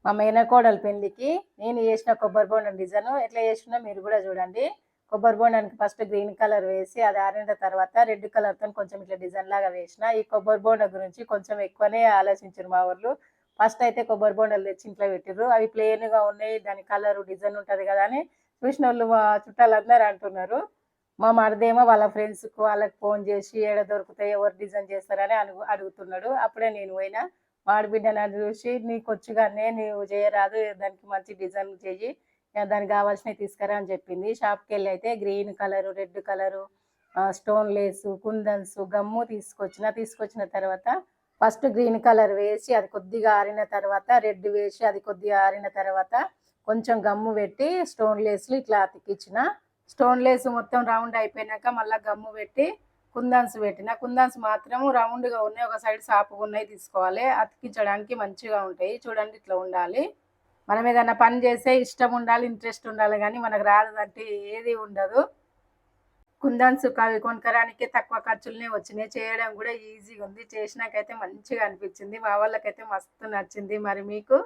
మా మేనకోడలు పెళ్ళికి నేను చేసిన కొబ్బరి బోండం డిజైన్ ఎట్లా చేసినా మీరు కూడా చూడండి. కొబ్బరి బోండానికి ఫస్ట్ గ్రీన్ కలర్ వేసి అది ఆరిన తర్వాత రెడ్ కలర్తో కొంచెం ఇట్లా డిజైన్ లాగా వేసిన. ఈ కొబ్బరి బోండం గురించి కొంచెం ఎక్కువనే ఆలోచించారు మా వాళ్ళు. ఫస్ట్ అయితే కొబ్బరి బోండాలు తెచ్చి ఇంట్లో పెట్టిర్రు. అవి ప్లెయిన్గా ఉన్నాయి, దాని కలరు డిజైన్ ఉంటుంది కదా అని చూసిన వాళ్ళు మా చుట్టాలందరూ అంటున్నారు. మా మరిదేమో వాళ్ళ ఫ్రెండ్స్కి వాళ్ళకి ఫోన్ చేసి ఏడ దొరుకుతాయి, ఎవరు డిజైన్ చేస్తారని అడుగుతున్నాడు. అప్పుడే నేను పోయినా, మాడిబిడ్డ నన్ను చూసి నీకు వచ్చుగానే నీవు చేయరాదు, దానికి మంచి డిజైన్ చెయ్యి, దానికి కావాల్సినవి తీసుకురా అని చెప్పింది. షాప్కి వెళ్ళి అయితే green colour, red colour, stone lace, kundans, gum తీసుకొచ్చిన తర్వాత ఫస్ట్ గ్రీన్ కలర్ వేసి అది కొద్దిగా ఆరిన తర్వాత రెడ్ వేసి అది కొద్దిగా ఆరిన తర్వాత కొంచెం గమ్ము పెట్టి స్టోన్ లేస్లు ఇట్లా అతికిచ్చిన. స్టోన్ లేస్ మొత్తం రౌండ్ అయిపోయినాక మళ్ళీ గమ్ము పెట్టి కుందన్స్ పెట్టిన. కుందన్స్ మాత్రం రౌండ్గా ఉన్నాయి, ఒక సైడ్ సాపుగా ఉన్నాయి తీసుకోవాలి, అతికించడానికి మంచిగా ఉంటాయి. చూడండి ఇట్లా ఉండాలి. మనం ఏదైనా పని చేస్తే ఇష్టం ఉండాలి, ఇంట్రెస్ట్ ఉండాలి, కానీ మనకు రాదంటే ఏది ఉండదు. కుందన్స్ అవి కొనుక్కరానికి తక్కువ ఖర్చులనే వచ్చినాయి, చేయడం కూడా ఈజీగా ఉంది. చేసినాకైతే మంచిగా అనిపించింది, మా వాళ్ళకైతే మస్తు నచ్చింది. మరి మీకు?